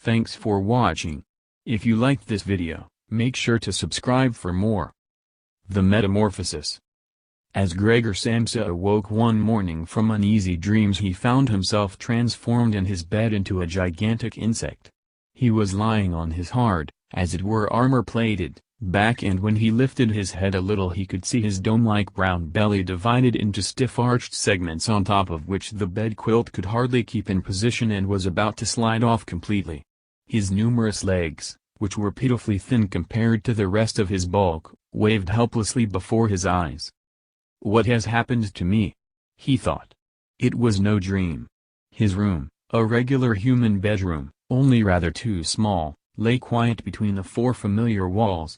Thanks for watching. If you liked this video, make sure to subscribe for more. The Metamorphosis. As Gregor Samsa awoke one morning from uneasy dreams, he found himself transformed in his bed into a gigantic insect. He was lying on his hard, as it were armor-plated, back, and when he lifted his head a little he could see his dome-like brown belly divided into stiff arched segments on top of which the bed quilt could hardly keep in position and was about to slide off completely. His numerous legs, which were pitifully thin compared to the rest of his bulk, waved helplessly before his eyes. "What has happened to me?" he thought. It was no dream. His room, a regular human bedroom, only rather too small, lay quiet between the four familiar walls.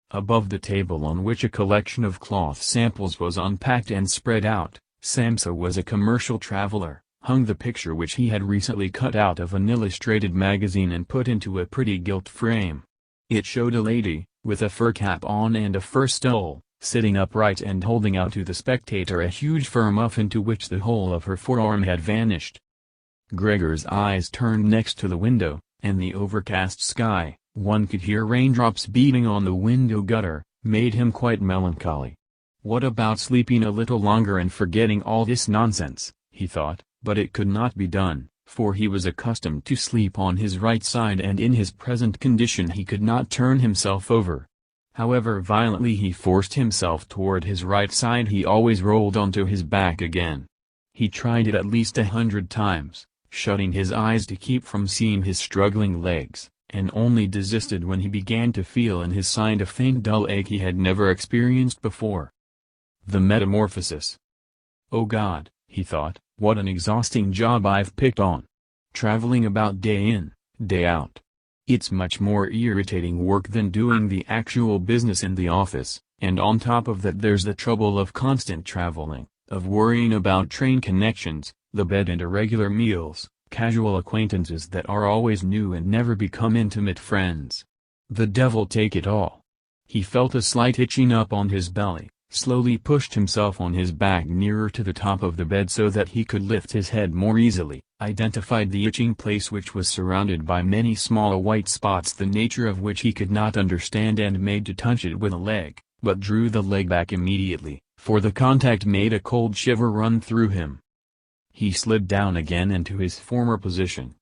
Above the table on which a collection of cloth samples was unpacked and spread out, Samsa was a commercial traveler, hung the picture which he had recently cut out of an illustrated magazine and put into a pretty gilt frame. It showed a lady, with a fur cap on and a fur stole, sitting upright and holding out to the spectator a huge fur muff into which the whole of her forearm had vanished. Gregor's eyes turned next to the window, and the overcast sky, one could hear raindrops beating on the window gutter, made him quite melancholy. What about sleeping a little longer and forgetting all this nonsense, he thought, but it could not be done, for he was accustomed to sleep on his right side and in his present condition he could not turn himself over. However violently he forced himself toward his right side, he always rolled onto his back again. He tried it at least 100 times, shutting his eyes to keep from seeing his struggling legs, and only desisted when he began to feel in his side a faint dull ache he had never experienced before. The Metamorphosis. "Oh God," he thought, "what an exhausting job I've picked on. Traveling about day in, day out. It's much more irritating work than doing the actual business in the office, and on top of that there's the trouble of constant traveling, of worrying about train connections, the bed and irregular meals, casual acquaintances that are always new and never become intimate friends. The devil take it all." He felt a slight itching up on his belly, slowly pushed himself on his back nearer to the top of the bed so that he could lift his head more easily, identified the itching place which was surrounded by many small white spots the nature of which he could not understand, and made to touch it with a leg, but drew the leg back immediately, for the contact made a cold shiver run through him. He slid down again into his former position.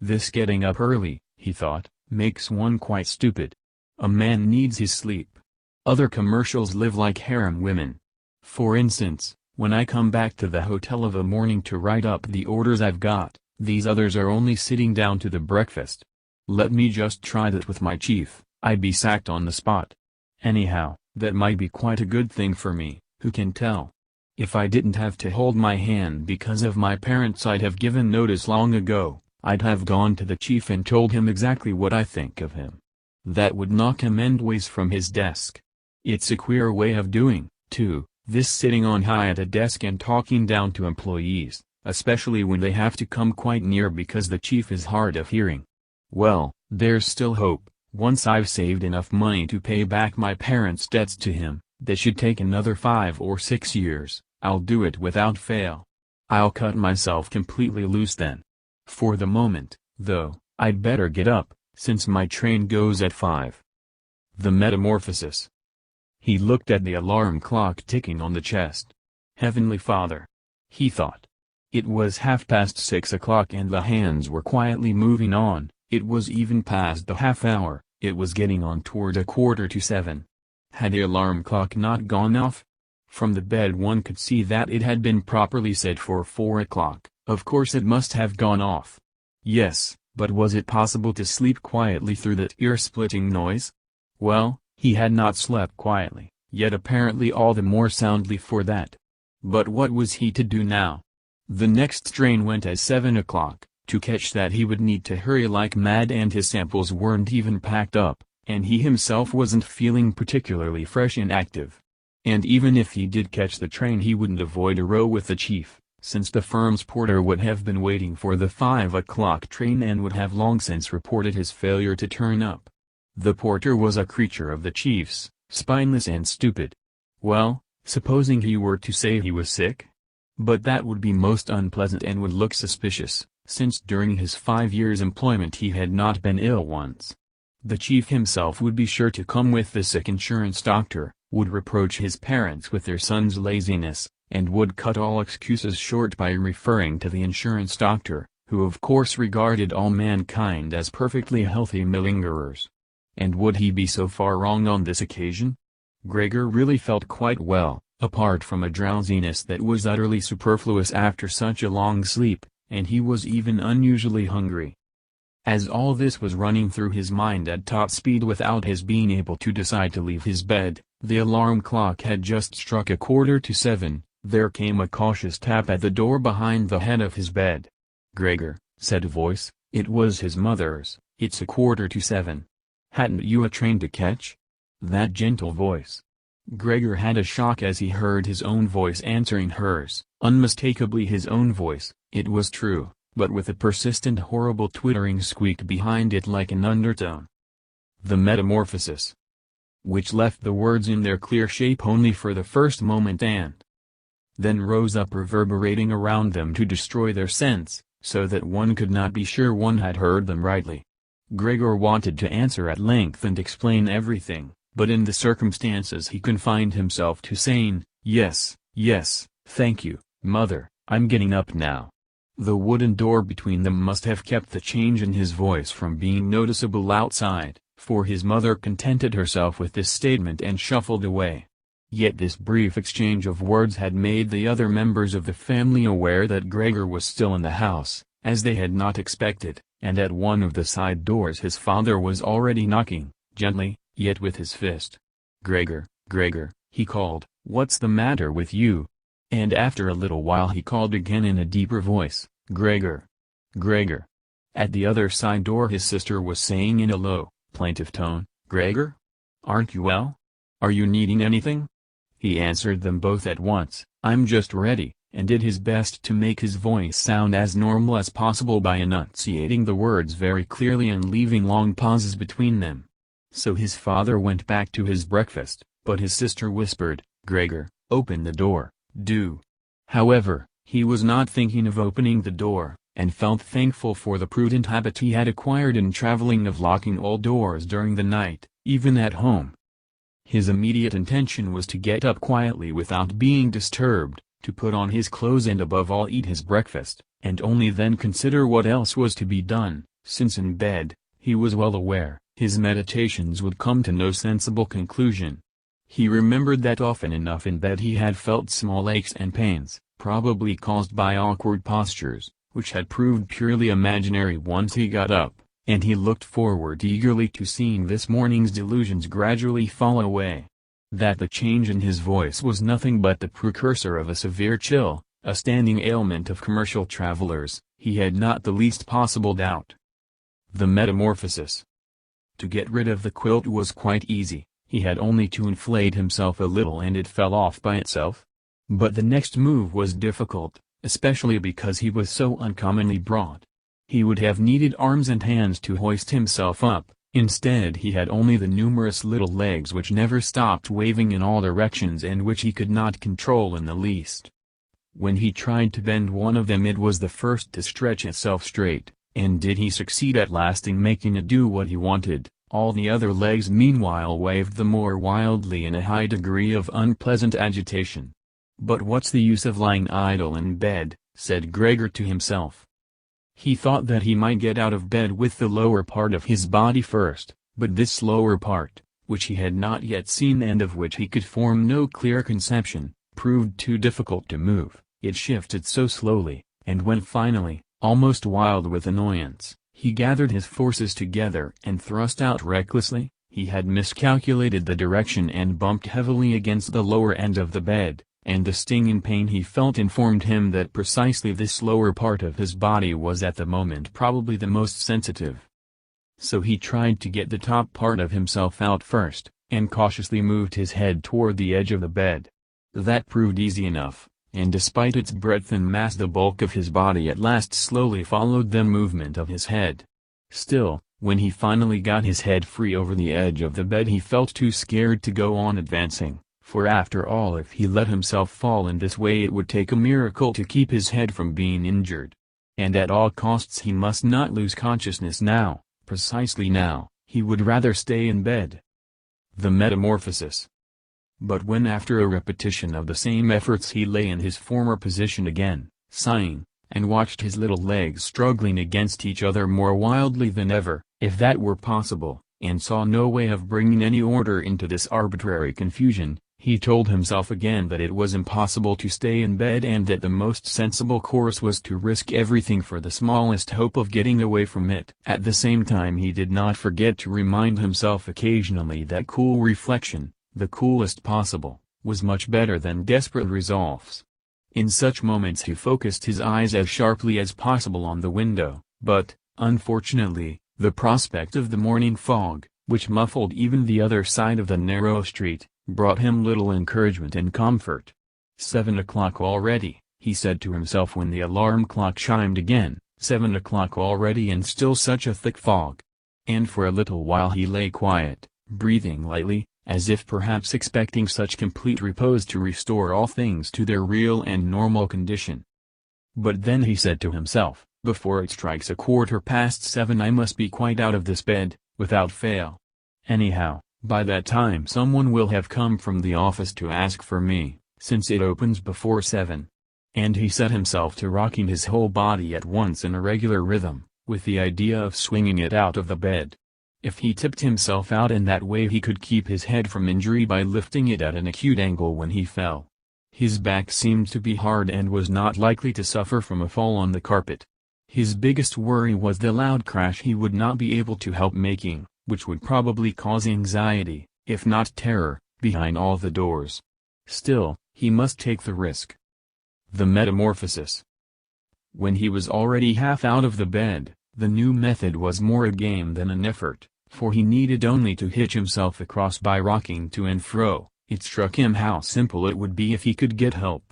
"This getting up early," he thought, "makes one quite stupid. A man needs his sleep. Other commercials live like harem women. For instance, when I come back to the hotel of a morning to write up the orders I've got, these others are only sitting down to the breakfast. Let me just try that with my chief, I'd be sacked on the spot. Anyhow, that might be quite a good thing for me, who can tell? If I didn't have to hold my hand because of my parents I'd have given notice long ago. I'd have gone to the chief and told him exactly what I think of him. That would knock him endways from his desk. It's a queer way of doing, too, this sitting on high at a desk and talking down to employees, especially when they have to come quite near because the chief is hard of hearing. Well, there's still hope. Once I've saved enough money to pay back my parents' debts to him, that should take another 5 or 6 years, I'll do it without fail. I'll cut myself completely loose then. For the moment, though, I'd better get up, since my train goes at 5. The Metamorphosis. He looked at the alarm clock ticking on the chest. Heavenly Father, he thought. It was 6:30 o'clock and the hands were quietly moving on. It was even past the half hour, it was getting on toward 6:45. Had the alarm clock not gone off? From the bed one could see that it had been properly set for 4 o'clock, of course it must have gone off. Yes, but was it possible to sleep quietly through that ear-splitting noise? Well, he had not slept quietly, yet apparently all the more soundly for that. But what was he to do now? The next train went at 7 o'clock, to catch that he would need to hurry like mad, and his samples weren't even packed up, and he himself wasn't feeling particularly fresh and active. And even if he did catch the train he wouldn't avoid a row with the chief, since the firm's porter would have been waiting for the 5 o'clock train and would have long since reported his failure to turn up. The porter was a creature of the chief's, spineless and stupid. Well, supposing he were to say he was sick? But that would be most unpleasant and would look suspicious, since during his 5 years' employment he had not been ill once. The chief himself would be sure to come with the sick insurance doctor, would reproach his parents with their son's laziness, and would cut all excuses short by referring to the insurance doctor, who of course regarded all mankind as perfectly healthy malingerers. And would he be so far wrong on this occasion? Gregor really felt quite well, apart from a drowsiness that was utterly superfluous after such a long sleep, and he was even unusually hungry. As all this was running through his mind at top speed without his being able to decide to leave his bed, the alarm clock had just struck 7:15. There came a cautious tap at the door behind the head of his bed. "Gregor," said a voice. It was his mother's. "It's 7:15. Hadn't you a train to catch?" That gentle voice. Gregor had a shock as he heard his own voice answering hers, unmistakably his own voice. It was true, but with a persistent horrible twittering squeak behind it like an undertone. The Metamorphosis. Which left the words in their clear shape only for the first moment and then rose up reverberating around them to destroy their sense, so that one could not be sure one had heard them rightly. Gregor wanted to answer at length and explain everything, but in the circumstances he confined himself to saying, "Yes, yes, thank you, Mother, I'm getting up now." The wooden door between them must have kept the change in his voice from being noticeable outside, for his mother contented herself with this statement and shuffled away. Yet this brief exchange of words had made the other members of the family aware that Gregor was still in the house, as they had not expected, and at one of the side doors his father was already knocking, gently, yet with his fist. "Gregor, Gregor," he called, "what's the matter with you?" And after a little while he called again in a deeper voice, "Gregor, Gregor." At the other side door his sister was saying in a low, plaintive tone, "Gregor? Aren't you well? Are you needing anything?" He answered them both at once, "I'm just ready," and did his best to make his voice sound as normal as possible by enunciating the words very clearly and leaving long pauses between them. So his father went back to his breakfast, but his sister whispered, "Gregor, open the door, do." However, he was not thinking of opening the door, and felt thankful for the prudent habit he had acquired in traveling of locking all doors during the night, even at home. His immediate intention was to get up quietly without being disturbed, to put on his clothes and above all eat his breakfast, and only then consider what else was to be done, since in bed, he was well aware, his meditations would come to no sensible conclusion. He remembered that often enough in bed he had felt small aches and pains, probably caused by awkward postures, which had proved purely imaginary once he got up, and he looked forward eagerly to seeing this morning's delusions gradually fall away. That the change in his voice was nothing but the precursor of a severe chill, a standing ailment of commercial travelers, he had not the least possible doubt. The Metamorphosis. To get rid of the quilt was quite easy, he had only to inflate himself a little and it fell off by itself. But the next move was difficult, especially because he was so uncommonly broad. He would have needed arms and hands to hoist himself up. Instead he had only the numerous little legs which never stopped waving in all directions and which he could not control in the least. When he tried to bend one of them it was the first to stretch itself straight, and did he succeed at last in making it do what he wanted, all the other legs meanwhile waved the more wildly in a high degree of unpleasant agitation. "But what's the use of lying idle in bed," said Gregor to himself. He thought that he might get out of bed with the lower part of his body first, but this lower part, which he had not yet seen and of which he could form no clear conception, proved too difficult to move. It shifted so slowly, and when finally, almost wild with annoyance, he gathered his forces together and thrust out recklessly, he had miscalculated the direction and bumped heavily against the lower end of the bed. And the stinging pain he felt informed him that precisely this lower part of his body was at the moment probably the most sensitive. So he tried to get the top part of himself out first, and cautiously moved his head toward the edge of the bed. That proved easy enough, and despite its breadth and mass the bulk of his body at last slowly followed the movement of his head. Still, when he finally got his head free over the edge of the bed he felt too scared to go on advancing. For after all if he let himself fall in this way it would take a miracle to keep his head from being injured. and at all costs he must not lose consciousness now, precisely now. He would rather stay in bed. The Metamorphosis. But when after a repetition of the same efforts he lay in his former position again, sighing, and watched his little legs struggling against each other more wildly than ever, if that were possible, and saw no way of bringing any order into this arbitrary confusion, he told himself again that it was impossible to stay in bed and that the most sensible course was to risk everything for the smallest hope of getting away from it. At the same time he did not forget to remind himself occasionally that cool reflection, the coolest possible, was much better than desperate resolves. In such moments he focused his eyes as sharply as possible on the window, but, unfortunately, the prospect of the morning fog, which muffled even the other side of the narrow street, brought him little encouragement and comfort. 7 o'clock already, he said to himself when the alarm clock chimed again, 7 o'clock already and still such a thick fog. And for a little while he lay quiet, breathing lightly, as if perhaps expecting such complete repose to restore all things to their real and normal condition. But then he said to himself, before it strikes 7:15 I must be quite out of this bed, without fail. Anyhow, by that time someone will have come from the office to ask for me, since it opens before 7. And he set himself to rocking his whole body at once in a regular rhythm, with the idea of swinging it out of the bed. If he tipped himself out in that way he could keep his head from injury by lifting it at an acute angle when he fell. His back seemed to be hard and was not likely to suffer from a fall on the carpet. His biggest worry was the loud crash he would not be able to help making, which would probably cause anxiety, if not terror, behind all the doors. Still, he must take the risk. The Metamorphosis. When he was already half out of the bed, the new method was more a game than an effort, for he needed only to hitch himself across by rocking to and fro. It struck him how simple it would be if he could get help.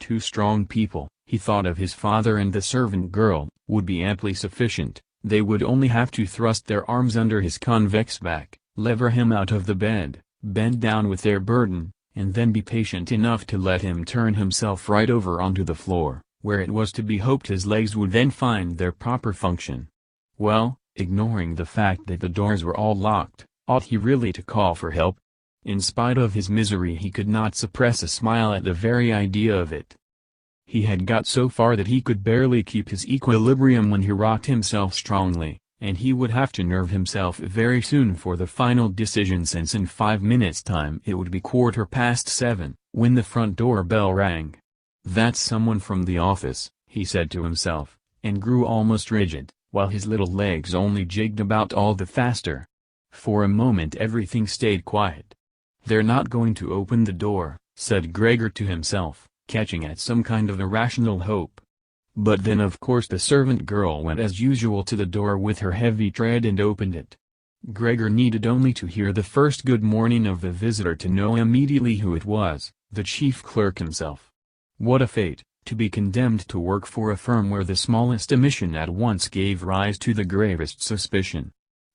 2 strong people, he thought of his father and the servant girl, would be amply sufficient. They would only have to thrust their arms under his convex back, lever him out of the bed, bend down with their burden, and then be patient enough to let him turn himself right over onto the floor, where it was to be hoped his legs would then find their proper function. Well, ignoring the fact that the doors were all locked, ought he really to call for help? In spite of his misery he could not suppress a smile at the very idea of it. He had got so far that he could barely keep his equilibrium when he rocked himself strongly, and he would have to nerve himself very soon for the final decision since in 5 minutes' time it would be 7:15, when the front door bell rang. "That's someone from the office," he said to himself, and grew almost rigid, while his little legs only jigged about all the faster. For a moment everything stayed quiet. "They're not going to open the door," said Gregor to himself, catching at some kind of irrational hope. But then of course the servant girl went as usual to the door with her heavy tread and opened it. Gregor needed only to hear the first good morning of the visitor to know immediately who it was, the chief clerk himself. What a fate, to be condemned to work for a firm where the smallest omission at once gave rise to the gravest suspicion.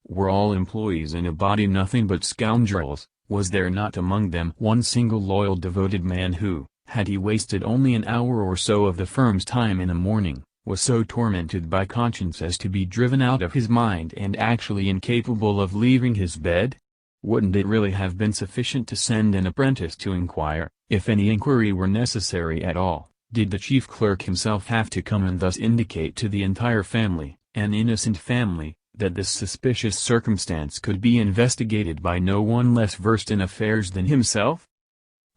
Were all employees in a body nothing but scoundrels? Was there not among them one single loyal devoted man who, had he wasted only an hour or so of the firm's time in a morning, was so tormented by conscience as to be driven out of his mind and actually incapable of leaving his bed? Wouldn't it really have been sufficient to send an apprentice to inquire, if any inquiry were necessary at all? Did the chief clerk himself have to come and thus indicate to the entire family, an innocent family, that this suspicious circumstance could be investigated by no one less versed in affairs than himself?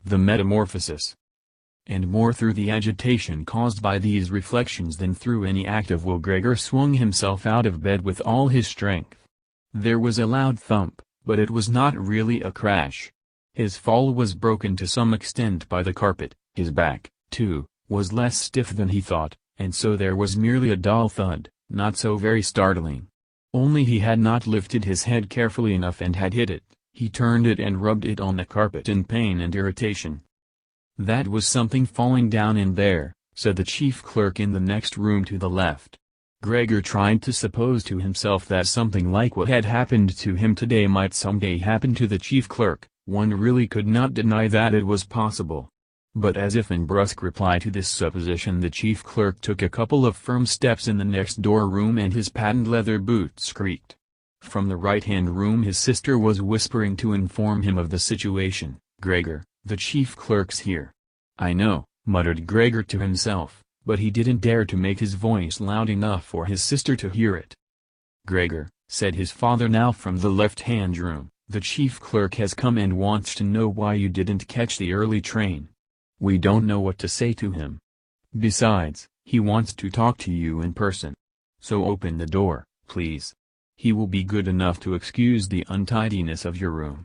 The Metamorphosis. And more through the agitation caused by these reflections than through any act of will Gregor swung himself out of bed with all his strength. There was a loud thump, but it was not really a crash. His fall was broken to some extent by the carpet. His back, too, was less stiff than he thought, and so there was merely a dull thud, not so very startling. Only he had not lifted his head carefully enough and had hit it. He turned it and rubbed it on the carpet in pain and irritation. "That was something falling down in there," said the chief clerk in the next room to the left. Gregor tried to suppose to himself that something like what had happened to him today might someday happen to the chief clerk. One really could not deny that it was possible. But as if in brusque reply to this supposition, the chief clerk took a couple of firm steps in the next door room and his patent leather boots creaked. From the right-hand room his sister was whispering to inform him of the situation. "Gregor, the chief clerk's here." "I know," muttered Gregor to himself, but he didn't dare to make his voice loud enough for his sister to hear it. "Gregor," said his father now from the left-hand room, "the chief clerk has come and wants to know why you didn't catch the early train. We don't know what to say to him. Besides, he wants to talk to you in person. So open the door, please. He will be good enough to excuse the untidiness of your room."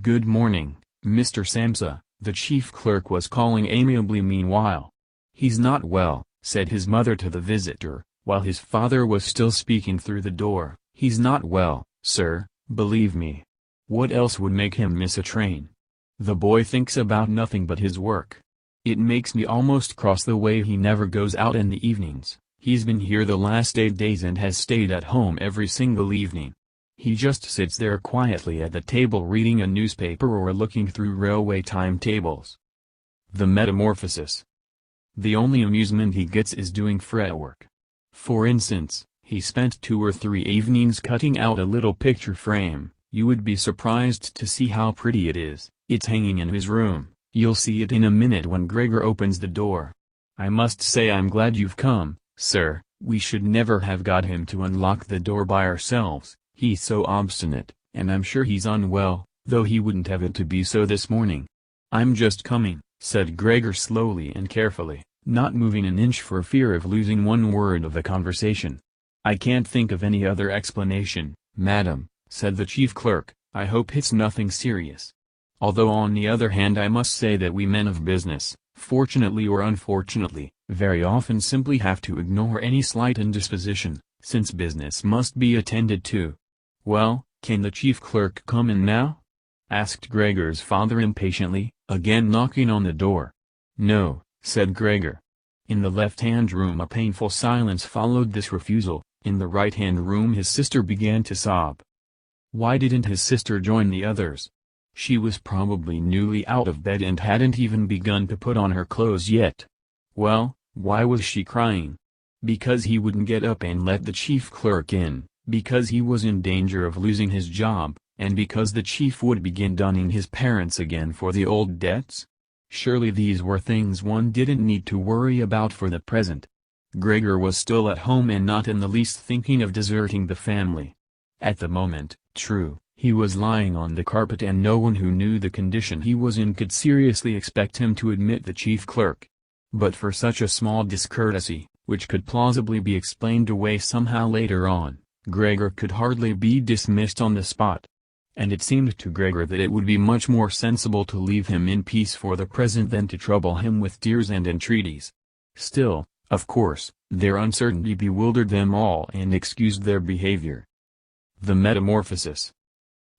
"Good morning, Mr. Samsa," the chief clerk was calling amiably meanwhile. "He's not well," said his mother to the visitor, while his father was still speaking through the door. "He's not well, sir, believe me. What else would make him miss a train? The boy thinks about nothing but his work. It makes me almost cross the way he never goes out in the evenings. He's been here the last 8 days and has stayed at home every single evening. He just sits there quietly at the table reading a newspaper or looking through railway timetables. The Metamorphosis. The only amusement he gets is doing fretwork. For instance, he spent 2 or 3 evenings cutting out a little picture frame. You would be surprised to see how pretty it is. It's hanging in his room. You'll see it in a minute when Gregor opens the door. I must say I'm glad you've come, sir. We should never have got him to unlock the door by ourselves. He's so obstinate, and I'm sure he's unwell, though he wouldn't have it to be so this morning." "I'm just coming," said Gregor slowly and carefully, not moving an inch for fear of losing one word of the conversation. "I can't think of any other explanation, madam," said the chief clerk. "I hope it's nothing serious. Although on the other hand I must say that we men of business, fortunately or unfortunately, very often simply have to ignore any slight indisposition, since business must be attended to." "Well, can the chief clerk come in now?" asked Gregor's father impatiently, again knocking on the door. "No," said Gregor. In the left-hand room a painful silence followed this refusal. In the right-hand room his sister began to sob. Why didn't his sister join the others? She was probably newly out of bed and hadn't even begun to put on her clothes yet. Well, why was she crying? Because he wouldn't get up and let the chief clerk in, because he was in danger of losing his job, and because the chief would begin dunning his parents again for the old debts? Surely these were things one didn't need to worry about for the present. Gregor was still at home and not in the least thinking of deserting the family. At the moment, true, he was lying on the carpet and no one who knew the condition he was in could seriously expect him to admit the chief clerk. But for such a small discourtesy, which could plausibly be explained away somehow later on, Gregor could hardly be dismissed on the spot. And it seemed to Gregor that it would be much more sensible to leave him in peace for the present than to trouble him with tears and entreaties. Still, of course, their uncertainty bewildered them all and excused their behavior. The Metamorphosis.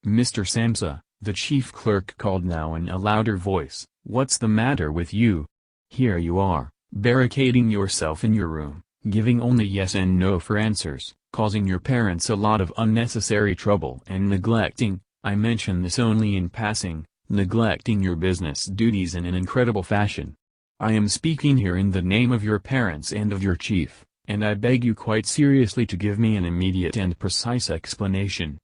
"Mr. Samsa," the chief clerk called now in a louder voice, "what's the matter with you? Here you are, barricading yourself in your room, giving only yes and no for answers, causing your parents a lot of unnecessary trouble and neglecting, I mention this only in passing, neglecting your business duties in an incredible fashion. I am speaking here in the name of your parents and of your chief, and I beg you quite seriously to give me an immediate and precise explanation.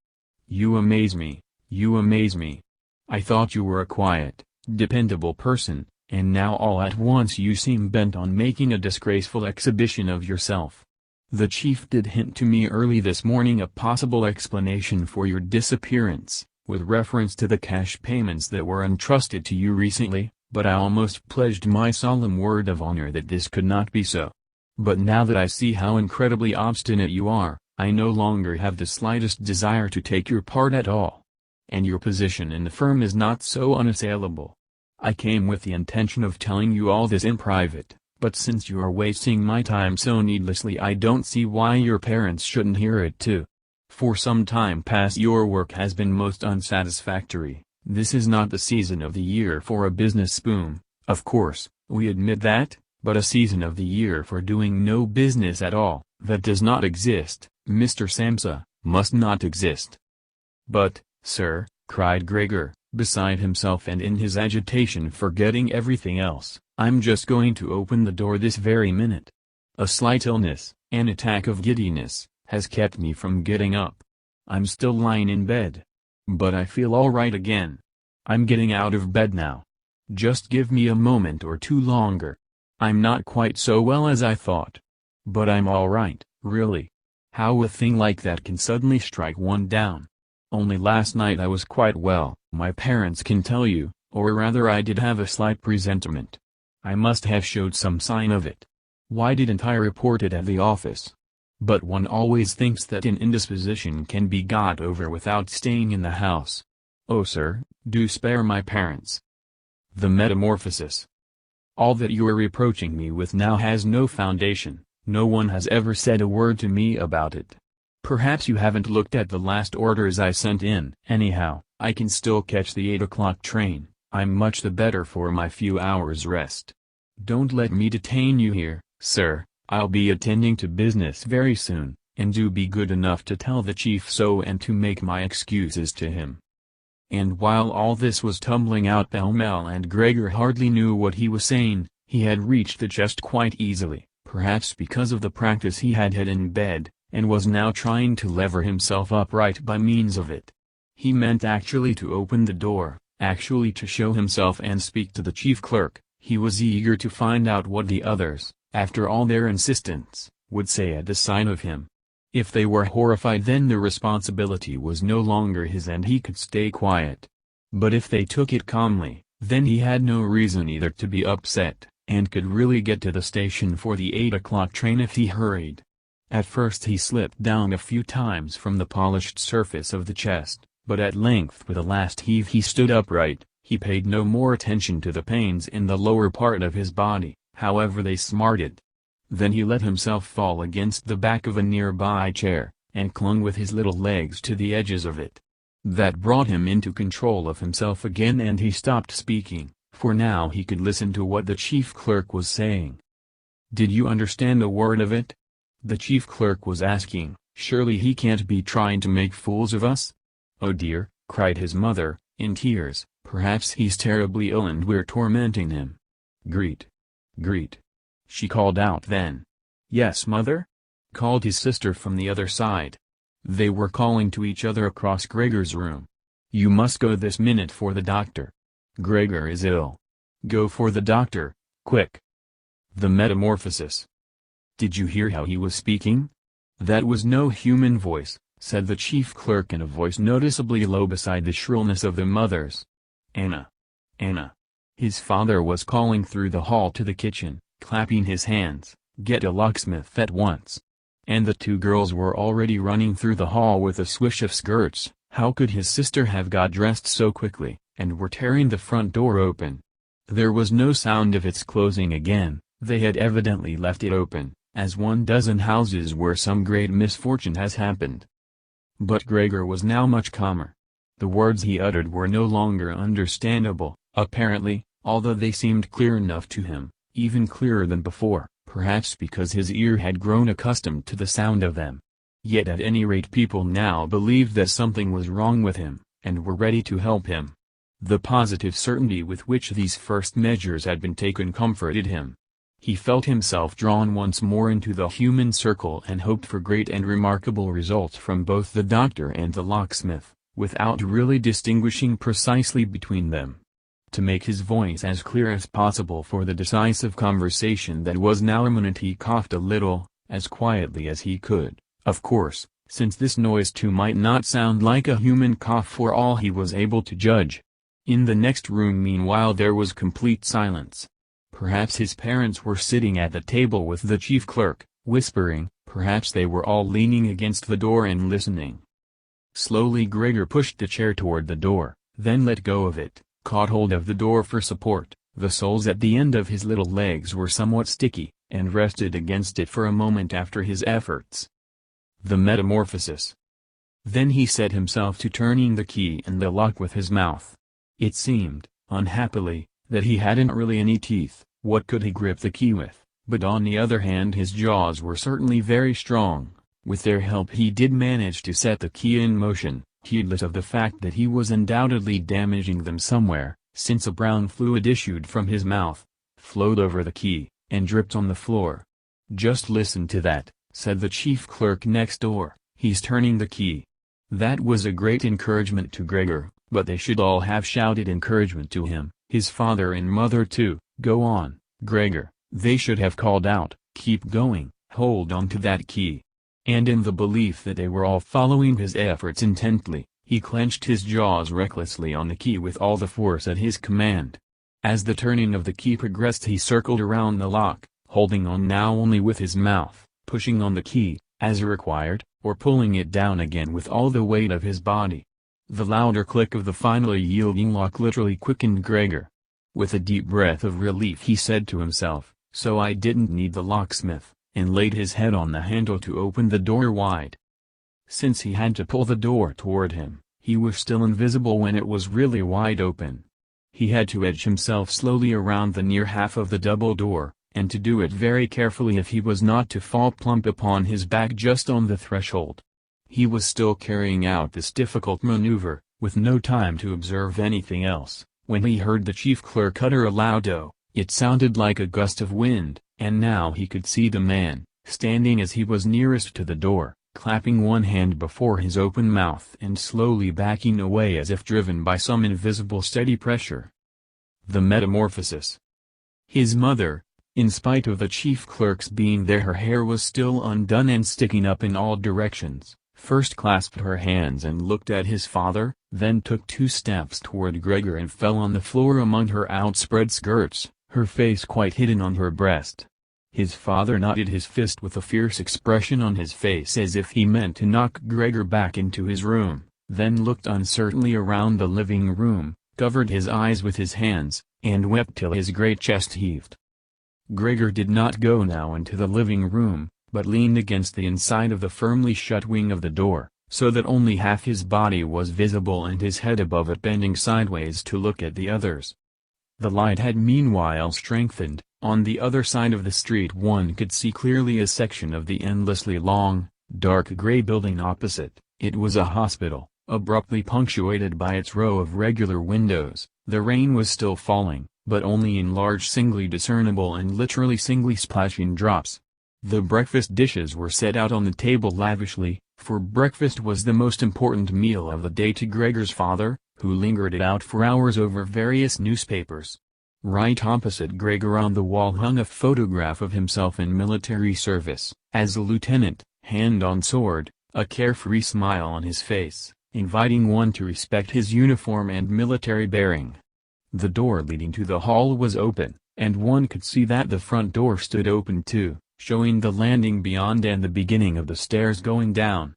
You amaze me, you amaze me. I thought you were a quiet, dependable person, and now all at once you seem bent on making a disgraceful exhibition of yourself. The chief did hint to me early this morning a possible explanation for your disappearance, with reference to the cash payments that were entrusted to you recently, but I almost pledged my solemn word of honor that this could not be so. But now that I see how incredibly obstinate you are, I no longer have the slightest desire to take your part at all. And your position in the firm is not so unassailable. I came with the intention of telling you all this in private, but since you are wasting my time so needlessly I don't see why your parents shouldn't hear it too. For some time past your work has been most unsatisfactory. This is not the season of the year for a business boom, of course, we admit that, but a season of the year for doing no business at all, that does not exist, Mr. Samsa, must not exist." "But, sir," cried Gregor, beside himself and in his agitation forgetting everything else. "I'm just going to open the door this very minute. A slight illness, an attack of giddiness, has kept me from getting up. I'm still lying in bed. But I feel all right again. I'm getting out of bed now. Just give me a moment or two longer. I'm not quite so well as I thought. But I'm all right, really. How a thing like that can suddenly strike one down. Only last night I was quite well, my parents can tell you, or rather I did have a slight presentiment. I must have showed some sign of it. Why didn't I report it at the office? But one always thinks that an indisposition can be got over without staying in the house. Oh sir, do spare my parents." The Metamorphosis. All that you are reproaching me with now has no foundation. No one has ever said a word to me about it. Perhaps you haven't looked at the last orders I sent in. Anyhow, I can still catch the 8 o'clock train. I'm much the better for my few hours rest. Don't let me detain you here, sir. I'll be attending to business very soon, and do be good enough to tell the chief so and to make my excuses to him. And while all this was tumbling out pell-mell and Gregor hardly knew what he was saying, he had reached the chest quite easily, perhaps because of the practice he had had in bed, and was now trying to lever himself upright by means of it. He meant actually to open the door, actually to show himself and speak to the chief clerk. He was eager to find out what the others, after all their insistence, would say at the sight of him. If they were horrified, then the responsibility was no longer his and he could stay quiet. But if they took it calmly, then he had no reason either to be upset, and could really get to the station for the 8 o'clock train if he hurried. At first he slipped down a few times from the polished surface of the chest, but at length with a last heave he stood upright. He paid no more attention to the pains in the lower part of his body, however they smarted. Then he let himself fall against the back of a nearby chair, and clung with his little legs to the edges of it. That brought him into control of himself again, and he stopped speaking, for now he could listen to what the chief clerk was saying. "Did you understand a word of it?" the chief clerk was asking. "Surely he can't be trying to make fools of us?" "Oh dear," cried his mother, in tears, "perhaps he's terribly ill and we're tormenting him." "Greet! Greet!" she called out then. "Yes, mother?" called his sister from the other side. They were calling to each other across Gregor's room. "You must go this minute for the doctor. Gregor is ill. Go for the doctor, quick." The Metamorphosis. "Did you hear how he was speaking? That was no human voice," said the chief clerk in a voice noticeably low beside the shrillness of the mother's. "Anna! Anna!" His father was calling through the hall to the kitchen, clapping his hands, "Get a locksmith at once." And the two girls were already running through the hall with a swish of skirts. How could his sister have got dressed so quickly, and were tearing the front door open? There was no sound of its closing again. They had evidently left it open, as one does in houses where some great misfortune has happened. But Gregor was now much calmer. The words he uttered were no longer understandable, apparently, although they seemed clear enough to him, even clearer than before, perhaps because his ear had grown accustomed to the sound of them. Yet at any rate people now believed that something was wrong with him, and were ready to help him. The positive certainty with which these first measures had been taken comforted him. He felt himself drawn once more into the human circle and hoped for great and remarkable results from both the doctor and the locksmith, without really distinguishing precisely between them. To make his voice as clear as possible for the decisive conversation that was now imminent, he coughed a little, as quietly as he could, of course, since this noise too might not sound like a human cough for all he was able to judge. In the next room meanwhile there was complete silence. Perhaps his parents were sitting at the table with the chief clerk, whispering, perhaps they were all leaning against the door and listening. Slowly Gregor pushed the chair toward the door, then let go of it, caught hold of the door for support. The soles at the end of his little legs were somewhat sticky, and rested against it for a moment after his efforts. The Metamorphosis. Then he set himself to turning the key in the lock with his mouth. It seemed, unhappily, that he hadn't really any teeth. What could he grip the key with? But on the other hand his jaws were certainly very strong. With their help he did manage to set the key in motion, heedless of the fact that he was undoubtedly damaging them somewhere, since a brown fluid issued from his mouth, flowed over the key, and dripped on the floor. "Just listen to that," said the chief clerk next door, "he's turning the key." That was a great encouragement to Gregor, but they should all have shouted encouragement to him, his father and mother too. "Go on, Gregor," they should have called out, "keep going, hold on to that key." And in the belief that they were all following his efforts intently, he clenched his jaws recklessly on the key with all the force at his command. As the turning of the key progressed, he circled around the lock, holding on now only with his mouth, pushing on the key, as required, or pulling it down again with all the weight of his body. The louder click of the finally yielding lock literally quickened Gregor. With a deep breath of relief he said to himself, "So I didn't need the locksmith," and laid his head on the handle to open the door wide. Since he had to pull the door toward him, he was still invisible when it was really wide open. He had to edge himself slowly around the near half of the double door, and to do it very carefully if he was not to fall plump upon his back just on the threshold. He was still carrying out this difficult maneuver, with no time to observe anything else, when he heard the chief clerk utter a loud "Oh!" It sounded like a gust of wind, and now he could see the man, standing as he was nearest to the door, clapping one hand before his open mouth and slowly backing away as if driven by some invisible steady pressure. The Metamorphosis. His mother, in spite of the chief clerk's being there, her hair was still undone and sticking up in all directions, first clasped her hands and looked at his father, then took 2 steps toward Gregor and fell on the floor among her outspread skirts, her face quite hidden on her breast. His father knotted his fist with a fierce expression on his face as if he meant to knock Gregor back into his room, then looked uncertainly around the living room, covered his eyes with his hands, and wept till his great chest heaved. Gregor did not go now into the living room, but leaned against the inside of the firmly shut wing of the door, so that only half his body was visible and his head above it bending sideways to look at the others. The light had meanwhile strengthened. On the other side of the street one could see clearly a section of the endlessly long, dark gray building opposite. It was a hospital, abruptly punctuated by its row of regular windows. The rain was still falling, but only in large singly discernible and literally singly splashing drops. The breakfast dishes were set out on the table lavishly, for breakfast was the most important meal of the day to Gregor's father, who lingered it out for hours over various newspapers. Right opposite Gregor on the wall hung a photograph of himself in military service, as a lieutenant, hand on sword, a carefree smile on his face, inviting one to respect his uniform and military bearing. The door leading to the hall was open, and one could see that the front door stood open too, showing the landing beyond and the beginning of the stairs going down.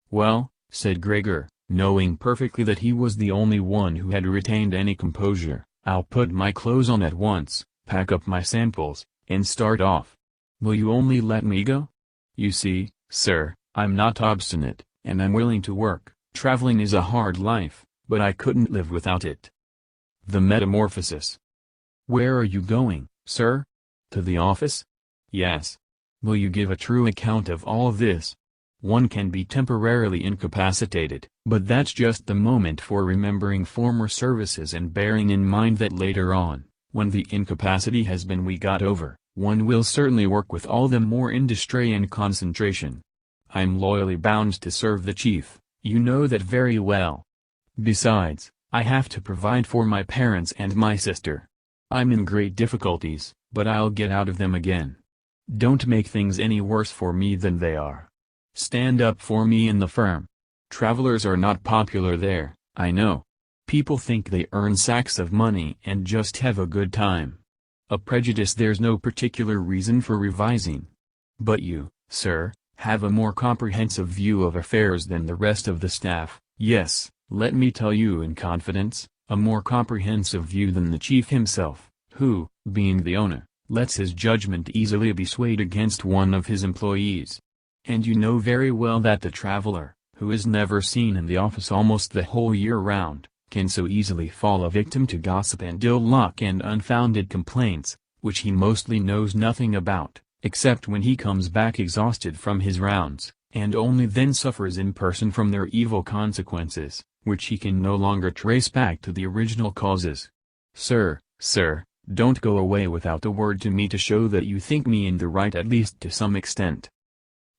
"Well," said Gregor, knowing perfectly that he was the only one who had retained any composure, "I'll put my clothes on at once, pack up my samples, and start off. Will you only let me go? You see, sir, I'm not obstinate, and I'm willing to work. Traveling is a hard life, but I couldn't live without it." The Metamorphosis. "Where are you going, sir? To the office?" "Yes." "Will you give a true account of all this? One can be temporarily incapacitated, but that's just the moment for remembering former services and bearing in mind that later on, when the incapacity has been got over, one will certainly work with all the more industry and concentration. I'm loyally bound to serve the chief, you know that very well. Besides, I have to provide for my parents and my sister. I'm in great difficulties, but I'll get out of them again. Don't make things any worse for me than they are. Stand up for me in the firm. Travelers are not popular there, I know. People think they earn sacks of money and just have a good time. A prejudice there's no particular reason for revising. But you, sir, have a more comprehensive view of affairs than the rest of the staff. Yes, let me tell you in confidence, a more comprehensive view than the chief himself, who, being the owner, lets his judgment easily be swayed against one of his employees. And you know very well that the traveler, who is never seen in the office almost the whole year round, can so easily fall a victim to gossip and ill luck and unfounded complaints, which he mostly knows nothing about, except when he comes back exhausted from his rounds, and only then suffers in person from their evil consequences, which he can no longer trace back to the original causes. Sir, don't go away without a word to me to show that you think me in the right at least to some extent."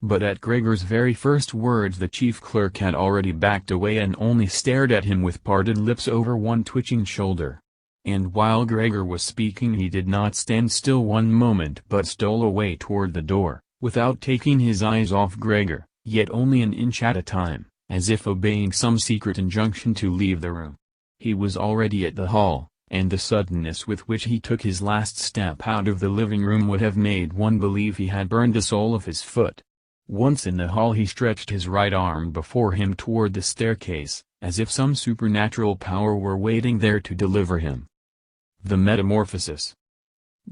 But at Gregor's very first words the chief clerk had already backed away and only stared at him with parted lips over one twitching shoulder. And while Gregor was speaking he did not stand still one moment but stole away toward the door, without taking his eyes off Gregor, yet only an inch at a time, as if obeying some secret injunction to leave the room. He was already at the hall, and the suddenness with which he took his last step out of the living room would have made one believe he had burned the sole of his foot. Once in the hall he stretched his right arm before him toward the staircase, as if some supernatural power were waiting there to deliver him. The Metamorphosis.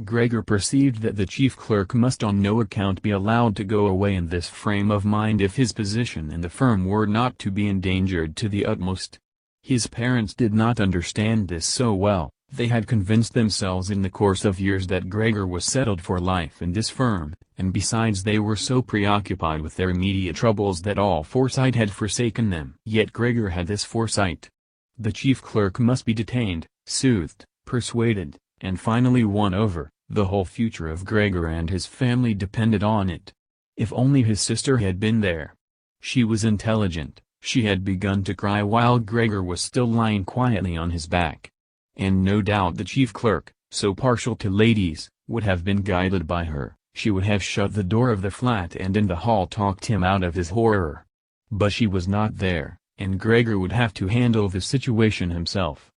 Gregor perceived that the chief clerk must on no account be allowed to go away in this frame of mind if his position in the firm were not to be endangered to the utmost. His parents did not understand this so well. They had convinced themselves in the course of years that Gregor was settled for life in this firm, and besides they were so preoccupied with their immediate troubles that all foresight had forsaken them. Yet Gregor had this foresight. The chief clerk must be detained, soothed, persuaded, and finally won over. The whole future of Gregor and his family depended on it. If only his sister had been there. She was intelligent. She had begun to cry while Gregor was still lying quietly on his back. And no doubt the chief clerk, so partial to ladies, would have been guided by her. She would have shut the door of the flat and in the hall talked him out of his horror. But she was not there, and Gregor would have to handle the situation himself.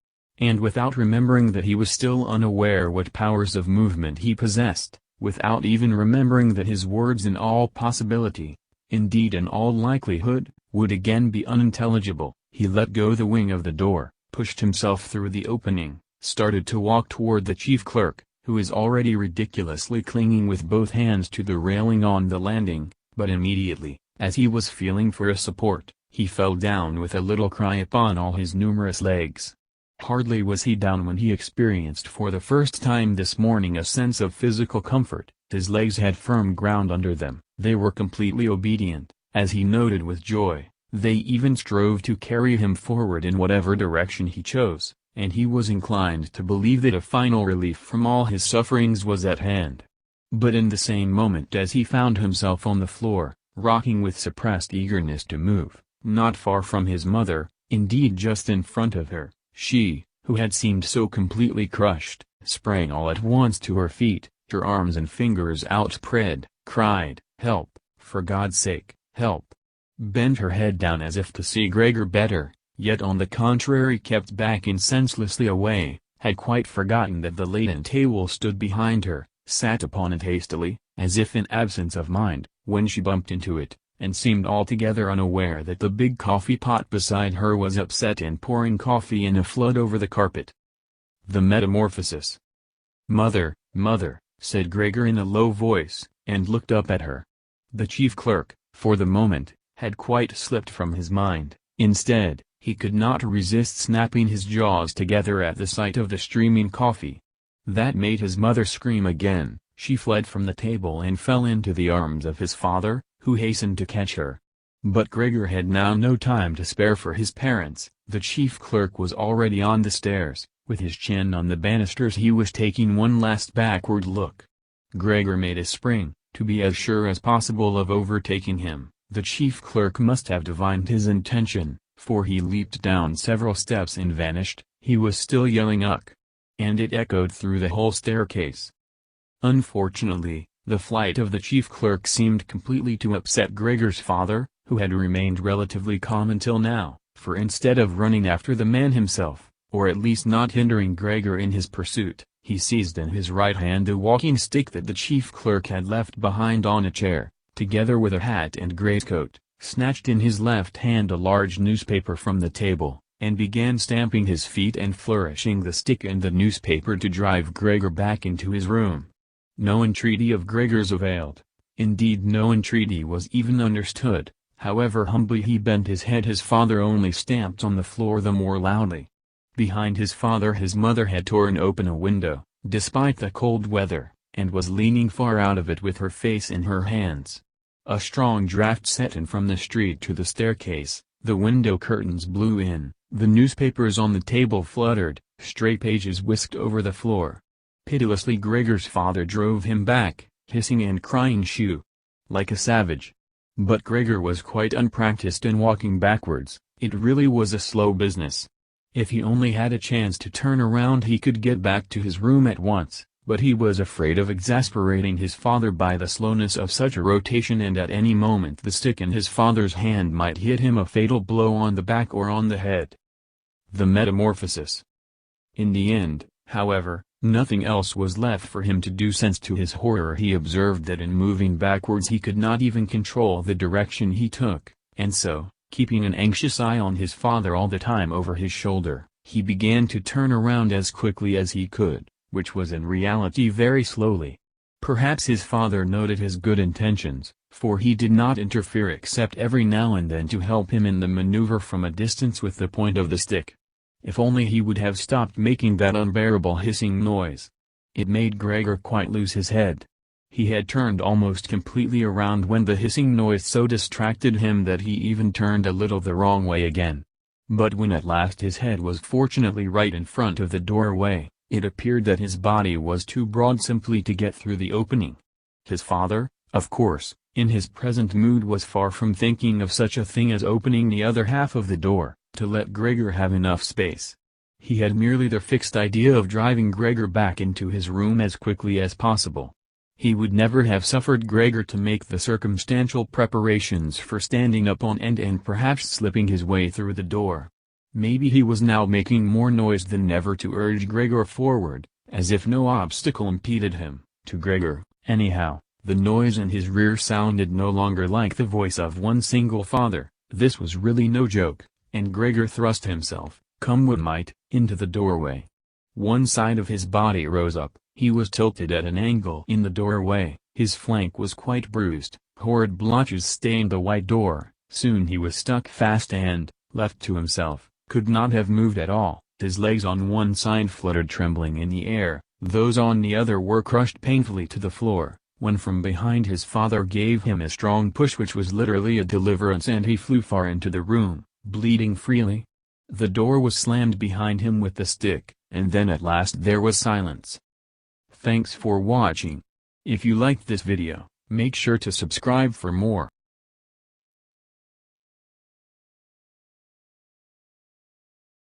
And without remembering that he was still unaware what powers of movement he possessed, without even remembering that his words in all possibility, indeed in all likelihood, would again be unintelligible, he let go the wing of the door, pushed himself through the opening, started to walk toward the chief clerk, who was already ridiculously clinging with both hands to the railing on the landing, but immediately, as he was feeling for a support, he fell down with a little cry upon all his numerous legs. Hardly was he down when he experienced for the first time this morning a sense of physical comfort. His legs had firm ground under them, they were completely obedient, as he noted with joy. They even strove to carry him forward in whatever direction he chose, and he was inclined to believe that a final relief from all his sufferings was at hand. But in the same moment as he found himself on the floor, rocking with suppressed eagerness to move, not far from his mother, indeed just in front of her, she, who had seemed so completely crushed, sprang all at once to her feet, her arms and fingers outspread, cried, "Help, for God's sake, help!" Bent her head down as if to see Gregor better, yet on the contrary kept backing senselessly away, had quite forgotten that the laden table stood behind her, sat upon it hastily, as if in absence of mind, when she bumped into it, and seemed altogether unaware that the big coffee pot beside her was upset and pouring coffee in a flood over the carpet. The Metamorphosis. "Mother, mother," said Gregor in a low voice, and looked up at her. The chief clerk, for the moment, had quite slipped from his mind. Instead, he could not resist snapping his jaws together at the sight of the streaming coffee. That made his mother scream again. She fled from the table and fell into the arms of his father, who hastened to catch her. But Gregor had now no time to spare for his parents. The chief clerk was already on the stairs, with his chin on the banisters. He was taking one last backward look. Gregor made a spring, to be as sure as possible of overtaking him. The chief clerk must have divined his intention, for he leaped down several steps and vanished. He was still yelling "Uck!" and it echoed through the whole staircase. Unfortunately, the flight of the chief clerk seemed completely to upset Gregor's father, who had remained relatively calm until now, for instead of running after the man himself, or at least not hindering Gregor in his pursuit, he seized in his right hand a walking stick that the chief clerk had left behind on a chair, together with a hat and greatcoat, snatched in his left hand a large newspaper from the table, and began stamping his feet and flourishing the stick and the newspaper to drive Gregor back into his room. No entreaty of Gregor's availed. Indeed, no entreaty was even understood. However humbly he bent his head, his father only stamped on the floor the more loudly. Behind his father his mother had torn open a window, despite the cold weather, and was leaning far out of it with her face in her hands. A strong draft set in from the street to the staircase, the window curtains blew in, the newspapers on the table fluttered, stray pages whisked over the floor. Pitilessly Gregor's father drove him back, hissing and crying shoo! Like a savage. But Gregor was quite unpracticed in walking backwards. It really was a slow business. If he only had a chance to turn around he could get back to his room at once, but he was afraid of exasperating his father by the slowness of such a rotation, and at any moment the stick in his father's hand might hit him a fatal blow on the back or on the head. The Metamorphosis. In the end, however, nothing else was left for him to do, since to his horror he observed that in moving backwards he could not even control the direction he took, and so, keeping an anxious eye on his father all the time over his shoulder, he began to turn around as quickly as he could, which was in reality very slowly. Perhaps his father noted his good intentions, for he did not interfere except every now and then to help him in the maneuver from a distance with the point of the stick. If only he would have stopped making that unbearable hissing noise. It made Gregor quite lose his head. He had turned almost completely around when the hissing noise so distracted him that he even turned a little the wrong way again. But when at last his head was fortunately right in front of the doorway, it appeared that his body was too broad simply to get through the opening. His father, of course, in his present mood was far from thinking of such a thing as opening the other half of the door, to let Gregor have enough space. He had merely the fixed idea of driving Gregor back into his room as quickly as possible. He would never have suffered Gregor to make the circumstantial preparations for standing up on end and perhaps slipping his way through the door. Maybe he was now making more noise than ever to urge Gregor forward, as if no obstacle impeded him. To Gregor, anyhow, the noise in his rear sounded no longer like the voice of one single father. This was really no joke, and Gregor thrust himself, come what might, into the doorway. One side of his body rose up. He was tilted at an angle in the doorway, his flank was quite bruised, horrid blotches stained the white door. Soon he was stuck fast and, left to himself, could not have moved at all. His legs on one side fluttered trembling in the air, those on the other were crushed painfully to the floor, when from behind his father gave him a strong push which was literally a deliverance, and he flew far into the room, bleeding freely. The door was slammed behind him with the stick, and then at last there was silence. Thanks for watching. If you liked this video, make sure to subscribe for more.